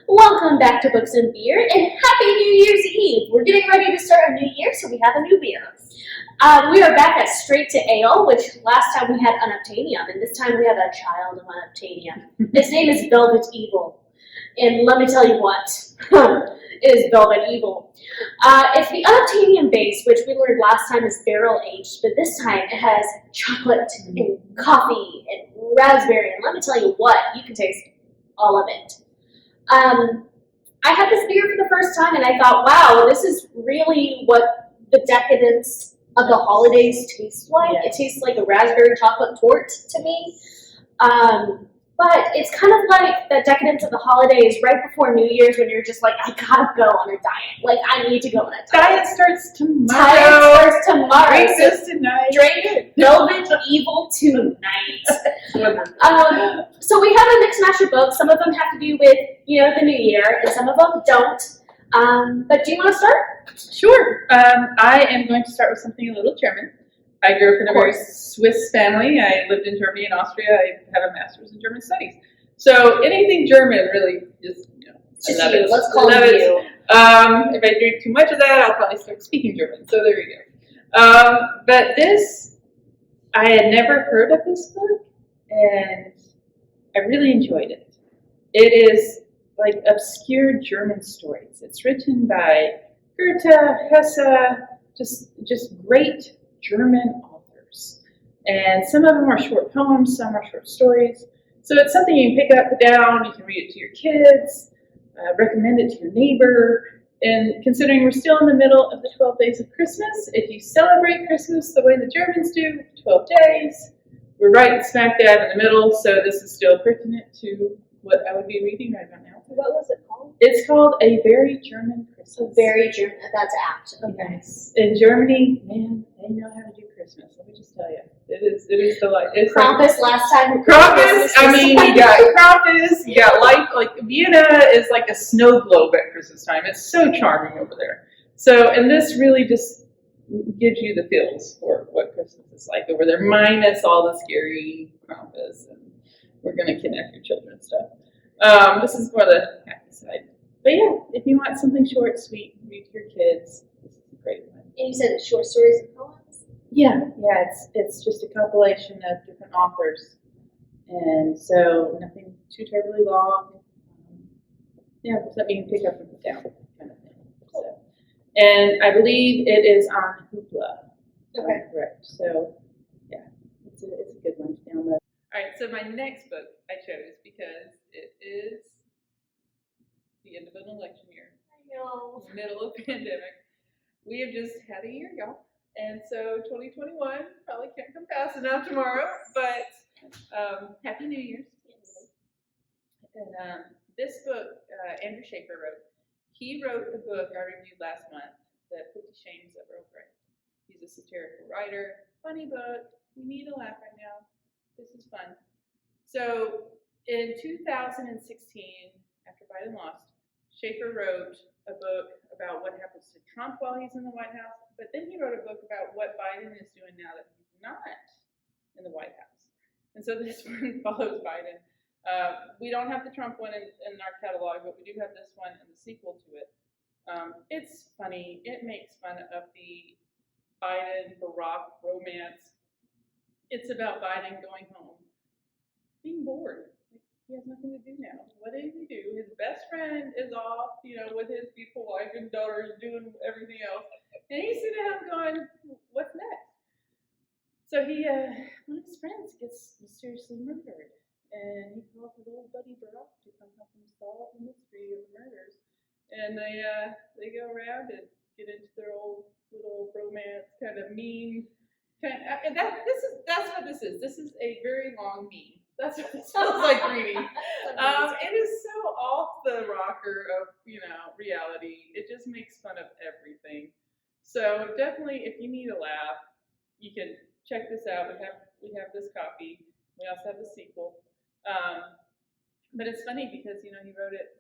Welcome back to Books and Beer, and Happy New Year's Eve! We're getting ready to start a new year, so we have a new beer. We are back at Straight to Ale, which last time we had Unobtainium, and this time we have a child of Unobtainium. His name is Velvet Evil, and let me tell you what, it is Velvet Evil. It's the Unobtainium base, which we learned last time is barrel aged, but this time it has chocolate and coffee and raspberry, and let me tell you what, you can taste all of it. I had this beer for the first time and I thought, wow, this is really what the decadence of the holidays tastes like. It tastes like a raspberry chocolate torte to me. But it's kind of like the decadence of the holidays right before New Year's when you're just like, I gotta go on a diet. Like, I need to go on a diet. Diet starts tomorrow. Diet starts tomorrow. Drink this tonight. Drink Velvet Evil tonight. So we have a mixed match of books. Some of them have to do with, the new year, and some of them don't. But do you want to start? Sure. I am going to start with something a little German. I grew up in a very Swiss family. I lived in Germany and Austria. I had a master's in German studies. So anything German really just, Just I love you. it. Let's call it you. If I drink too much of that, I'll probably start speaking German. So there you go. But this, I had never heard of this book, and I really enjoyed it. It is like obscure German stories. It's written by Goethe, Hesse, just great German authors. And some of them are short poems, some are short stories. So it's something you can pick up and down, you can read it to your kids, recommend it to your neighbor. And considering we're still in the middle of the 12 days of Christmas, if you celebrate Christmas the way the Germans do, 12 days, we're right smack dab in the middle, so this is still pertinent to what I would be reading right about now. What was it called? It's called A Very German Christmas. A Very German, that's apt. Okay. Yes. In Germany, man, they know how to do Christmas. Let me just tell you. It is delightful. Krampus last time. Krampus, you got Krampus, you got like Vienna is like a snow globe at Christmas time. It's so charming over there. So, and this really just gives you the feels for what Christmas is like over there, minus all the scary Krampus and we're going to kidnap your children and stuff. This is more the happy side. But yeah, if you want something short, sweet, read to your kids, this is a great one. And you said it's short stories and poems? Yeah, it's just a compilation of different authors. And so nothing too terribly long. Something you can pick up and put down kind of thing. So, and I believe it is on Hoopla. Okay. Correct. So yeah, it's a good one to download. All right, so my next book I chose because it is the end of an election year. I know. Middle of pandemic. We have just had a year, y'all. And so 2021 probably can't come fast enough tomorrow, but Happy New Year's. And this book, Andrew Shaffer wrote. He wrote the book I reviewed last month, The 50 Shames of Earl Grey. He's a satirical writer. Funny book. We need a laugh right now. This is fun. So in 2016, after Biden lost, Shaffer wrote a book about what happens to Trump while he's in the White House, but then he wrote a book about what Biden is doing now that he's not in the White House. And so this one follows Biden. We don't have the Trump one in our catalog, but we do have this one and the sequel to it. It's funny. It makes fun of the Biden-Barack romance. It's about Biden going home, being bored. He has nothing to do now. What did he do? His best friend is off, with his beautiful wife and daughters doing everything else. And he's sitting down going, what's next? So one of his friends gets mysteriously murdered. And he calls his old buddy Barack to come help him solve the mystery of the murders. And they go around and get into their old little romance kind of meme. That's what this is. This is a very long meme. That's what it sounds like reading. It is so off the rocker of reality. It just makes fun of everything. So definitely, if you need a laugh, you can check this out. We have this copy. We also have the sequel. But it's funny because he wrote it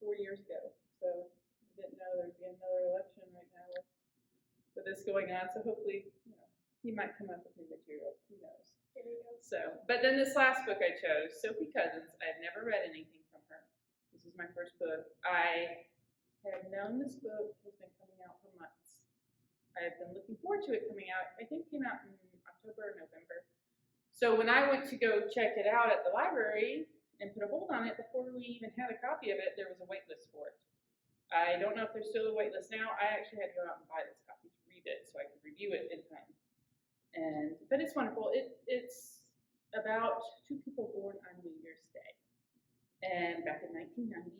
4 years ago, so we didn't know there'd be another election right now with this going on. So hopefully, he might come up with new material. Who knows? So, but then this last book I chose, Sophie Cousins. I've never read anything from her. This is my first book. I have known this book has been coming out for months. I've been looking forward to it coming out. I think it came out in October or November. So when I went to go check it out at the library and put a hold on it, before we even had a copy of it, there was a wait list for it. I don't know if there's still a wait list now. I actually had to go out and buy this copy to read it so I could review it in time. But it's wonderful. It's about two people born on New Year's Day, and back in 1990.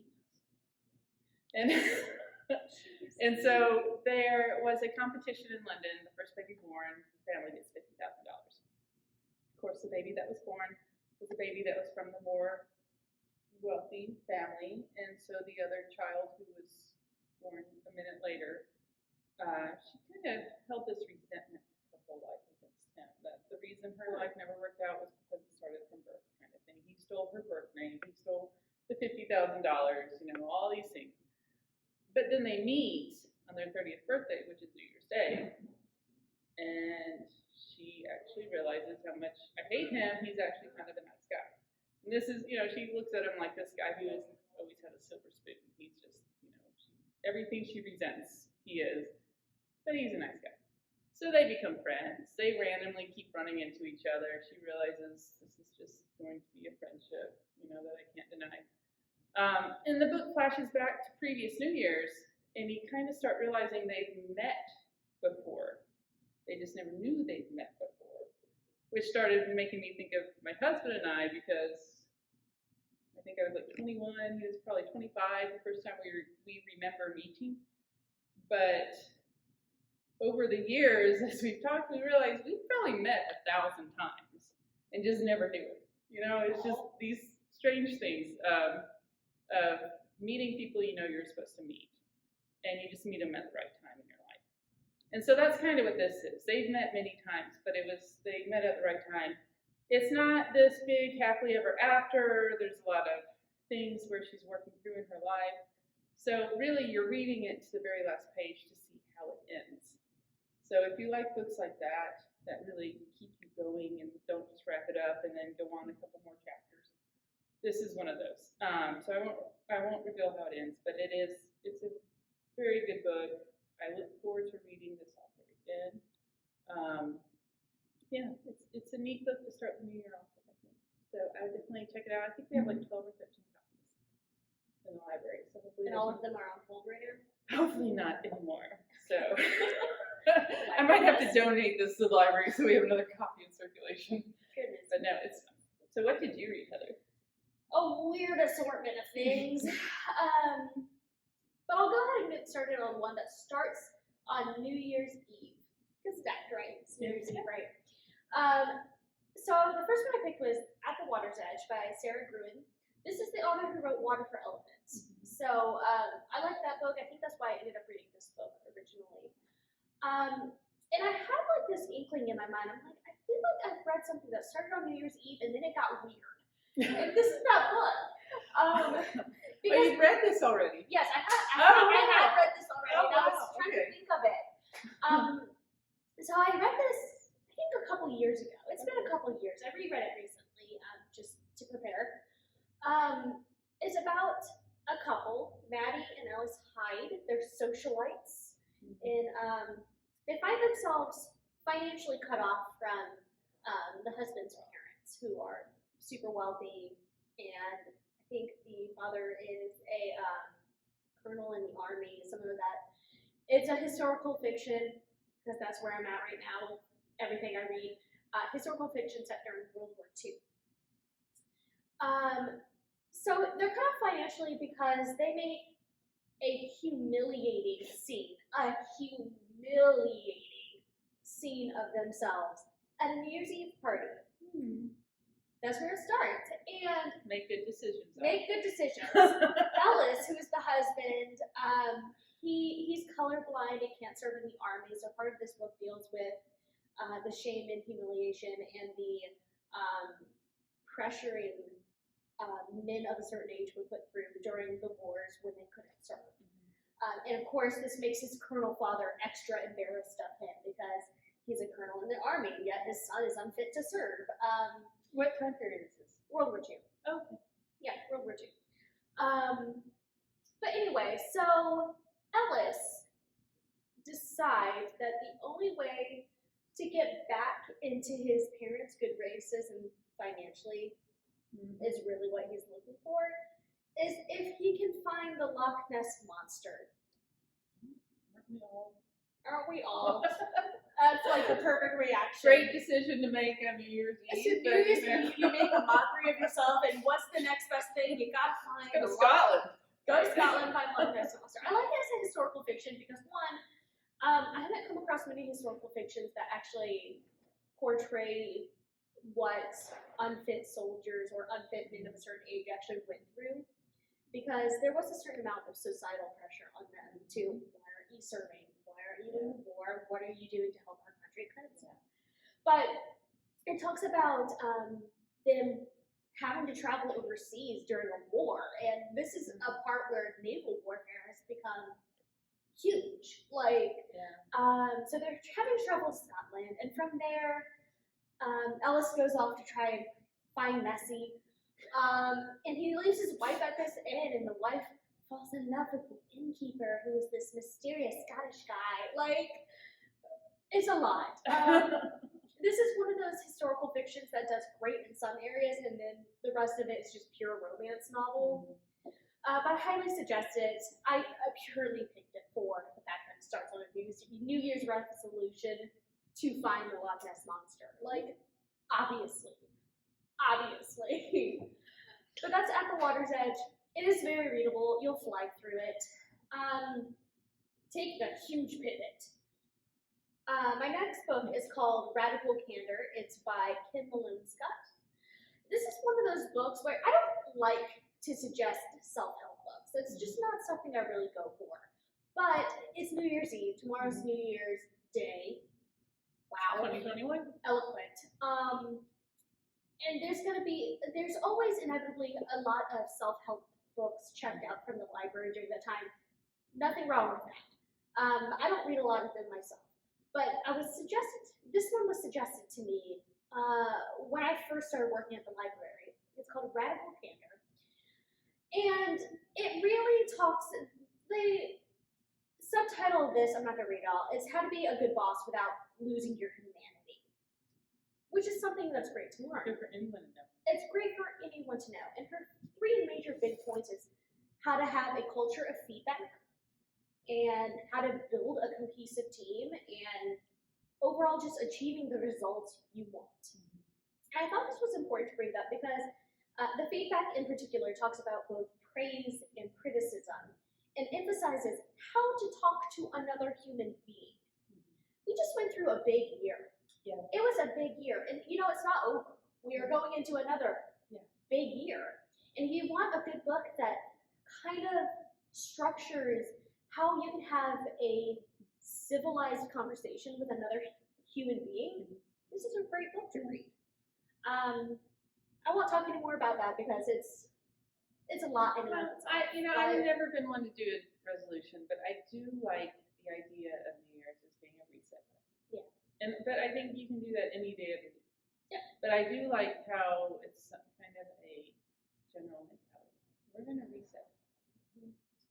And so there was a competition in London. The first baby born family gets $50,000. Of course, the baby that was born was a baby that was from the more wealthy family, and so the other child who was born a minute later, she kind of held this resentment her whole life against him. That the reason her life never worked out was because it started from birth, kind of thing. He stole her birth name. He stole the $50,000. All these things. But then they meet on their 30th birthday, which is New Year's Day, and she actually realizes how much I hate him. He's actually kind of a nice guy. And this is, she looks at him like this guy who has always had a silver spoon. He's just, everything she resents, he is. But he's a nice guy. So they become friends. They randomly keep running into each other. She realizes this is just going to be a friendship, that I can't deny. And the book flashes back to previous New Year's, and you kind of start realizing they've met before. They just never knew they'd met before, which started making me think of my husband and I, because I think I was like 21, he was probably 25 the first time we remember meeting. But over the years, as we've talked, we realized we've probably met 1,000 times and just never knew it. It's just these strange things of meeting people you're supposed to meet, and you just meet them at the right time in your life. And so that's kind of what this is. They've met many times, but they met at the right time. It's not this big happily ever after. There's a lot of things where she's working through in her life. So really, you're reading it to the very last page to see how it ends. So if you like books like that really keep you going and don't just wrap it up and then go on a couple more chapters, this is one of those. So I won't reveal how it ends, but it's a very good book. I look forward to reading this author again. It's a neat book to start the new year off with, I think. So I would definitely check it out. I think we have like 12 or 13 copies in the library. So hopefully, and all of them are on hold right now? Hopefully not anymore. So I might have to donate this to the library so we have another copy in circulation. Goodness. But no, it's fun. So what did you read, Heather? A weird assortment of things. But I'll go ahead and get started on one that starts on New Year's Eve. Because that's right, it's New Year's Eve, right? So the first one I picked was At the Water's Edge by Sara Gruen. This is the author who wrote Water for Elephants. So I like that book. I think that's why I ended up reading this book originally. And I had like this inkling in my mind. I'm like, I feel like I've read something that started on New Year's Eve and then it got weird. And this is that book. Because you've read this already? Yes, I have read this already. Oh, I was trying to think of it. So I read this, I think, a couple years ago. It's been a couple years. I reread it recently, just to prepare. It's about a couple, Maddie and Alice Hyde. They're socialites, and they find themselves financially cut off from the husband's parents, who are super wealthy, and I think the father is a colonel in the army, some of that. It's a historical fiction, because that's where I'm at right now with everything I read. Historical fiction set during World War II. So they're cut off financially because they make a humiliating scene of themselves at a New Year's Eve party. That's where it starts. And make good decisions. Ellis, who is the husband, he's colorblind and can't serve in the army. So part of this book deals with the shame and humiliation and the pressuring men of a certain age were put through during the wars when they couldn't serve. And of course, this makes his colonel father extra embarrassed of him because he's a colonel in the army, yet his son is unfit to serve. What time period is this? World War II. Oh, okay. Yeah, World War II. into his parents' good graces and financially is really what he's looking for, is if he can find the Loch Ness Monster. Aren't we all? That's like the perfect reaction. Great decision to make on New Year's Eve. So New Year's Eve, you make a mockery of yourself, and what's the next best thing? You gotta find Go to Scotland. Go to Scotland, find Loch Ness Monster. I like it as a historical fiction because one, I haven't come across many historical fictions that actually portray what unfit soldiers or unfit men of a certain age actually went through, because there was a certain amount of societal pressure on them to, why aren't you serving? Why aren't you in the war? What are you doing to help our country? Kind of stuff. But it talks about them having to travel overseas during a war, and this is a part where naval warfare has become huge. Like, so they're having to travel to Scotland, and from there, Ellis goes off to try and find Nessie, and he leaves his wife at this inn, and the wife falls in love with the innkeeper, who is this mysterious Scottish guy. Like, it's a lot. This is one of those historical fictions that does great in some areas, and then the rest of it is just pure romance novel. But I highly suggest it. I purely picked it for the fact that it starts on a New Year's resolution to find the Loch Ness Monster. Like, obviously. But that's At the Water's Edge. It is very readable. You'll fly through it. Taking a huge pivot. My next book is called Radical Candor. It's by Kim Malone Scott. This is one of those books where I don't like to suggest self-help books. It's just not something I really go for. But it's New Year's Eve. Tomorrow's New Year's Day. Wow. 2021. Eloquent. And there's always inevitably a lot of self-help books checked out from the library during that time. Nothing wrong with that. I don't read a lot of them myself. But this one was suggested to me when I first started working at the library. It's called Radical Candor. And it really talks, the subtitle of this, I'm not going to read it all, is How to Be a Good Boss Without Losing Your Humanity. Which is something that's great to learn. Good for anyone to know. It's great for anyone to know. And her three major big points is how to have a culture of feedback, and how to build a cohesive team, and overall just achieving the results you want. And I thought this was important to bring up because the feedback in particular talks about both praise and criticism, and emphasizes how to talk to another human being. We just went through a big year. Yeah. It was a big year, and it's not over. We are going into another big year. And you want a good book that kind of structures how you can have a civilized conversation with another human being. This is a great book to read. I won't talk any more about that because it's a lot. I've never been one to do a resolution, but I do like the idea of New Year's as being a reset. Yeah. But I think you can do that any day of the week. Yeah. But I do like how it's some kind of a general mentality. We're going to reset.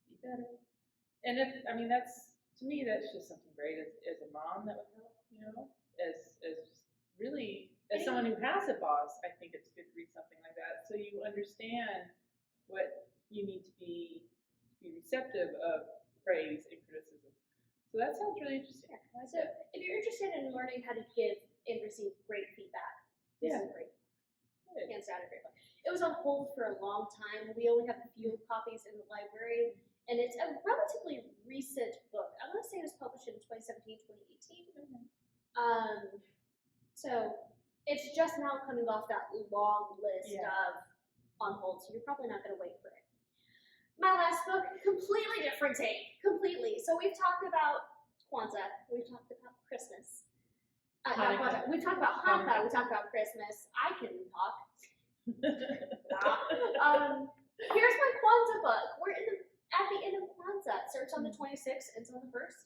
Be better. And that's, to me, that's just something great. As a mom, that would help, as someone who has a boss, I think it's good to read something like that, so you understand what you need to be receptive of praise and criticism. So that sounds really interesting. Yeah. So if you're interested in learning how to give and receive great feedback, this is great. Hands down, a great book. It was on hold for a long time. We only have a few copies in the library, and it's a relatively recent book. I want to say it was published in 2017, 2018. So it's just now coming off that long list of on hold, so you're probably not going to wait for it. My last book, completely different take, completely. So we've talked about Kwanzaa, we've talked about Christmas. Not Kwanzaa, we've talked about Hanukkah, we talked about Christmas. I can talk. Here's my Kwanzaa book. We're at the end of Kwanzaa. It starts on the 26th, ends on the 1st.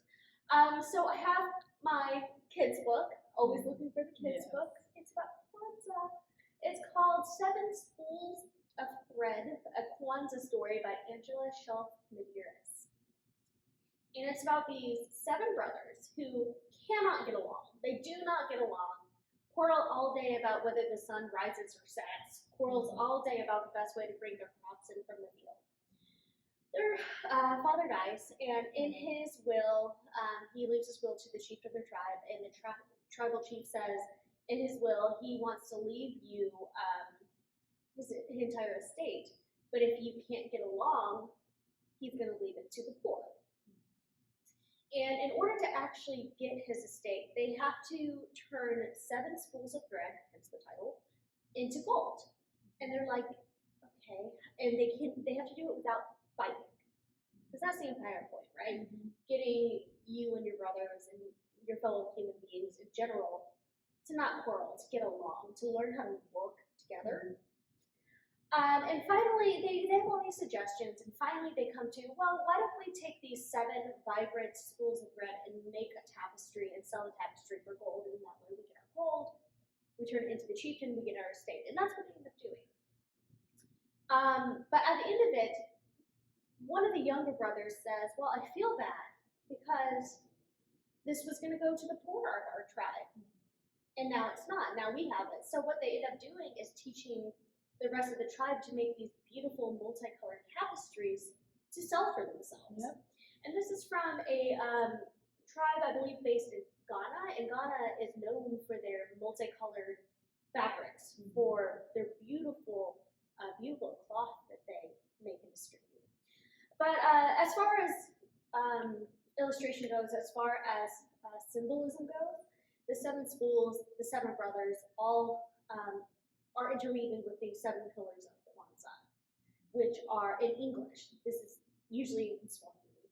So I have my kids book, always looking for the kids book. It's about Kwanzaa. It's called Seven Spools of Thread, a Kwanzaa story by Angela Medearis. And it's about these 7 brothers who cannot get along. They do not get along quarrel all day about whether the sun rises or sets, quarrels all day about the best way to bring their crops in from the field. Their father dies, and in his will, he leaves his will to the chief of their tribe, and the tribal chief says in his will he wants to leave you his entire estate, but if you can't get along, he's going to leave it to the poor. And in order to actually get his estate, they have to turn 7 spools of thread, hence the title, into gold. And they're like, okay, and they have to do it without fighting, because that's the entire point, right? Getting you and your brothers and your fellow human beings in general to not quarrel, to get along, to learn how to work together. And finally, they have all these suggestions, and finally they come to, well, why don't we take these 7 vibrant spools of thread and make a tapestry and sell the tapestry for gold, and that way we get our gold, we turn it into the chieftain, we get our estate, and that's what they end up doing. But at the end of it, one of the younger brothers says, well, I feel bad because this was going to go to the poor of our tribe, and now it's not. Now we have it. So what they end up doing is teaching the rest of the tribe to make these beautiful multicolored tapestries to sell for themselves. Yep. And this is from a tribe, I believe, based in Ghana, and Ghana is known for their multicolored fabrics, for their beautiful cloth that they make and distribute. But as far as illustration goes, as far as symbolism goes, the 7 spools, the 7 brothers, all are interweaving with the 7 pillars of Kwanzaa, which are in English. This is usually in Swahili.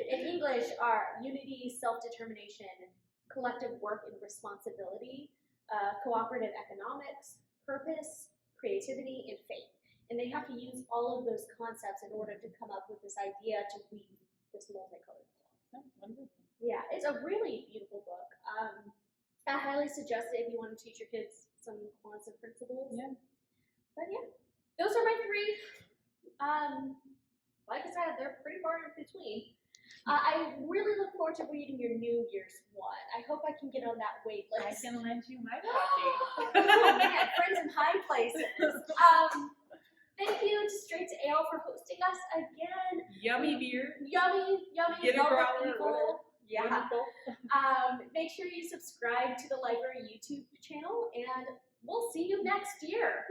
In English are unity, self-determination, collective work and responsibility, cooperative economics, purpose, creativity, and faith. And they have to use all of those concepts in order to come up with this idea to weave this multicolored cloth. Wonderful. Yeah, it's a really beautiful book. I highly suggest it if you want to teach your kids some Kwanzaa principles. Yeah. But yeah, those are my 3. Like I said, they're pretty far in between. I really look forward to reading your New Year's one. I hope I can get on that wait I list. can lend you my copy. Oh man, friends in high places. Thank you to Straight to Ale for hosting us again. Yummy beer. Yummy, Get a velvet growler or people. whatever. Yeah. Wonderful. Make sure you subscribe to the library YouTube channel, and we'll see you next year.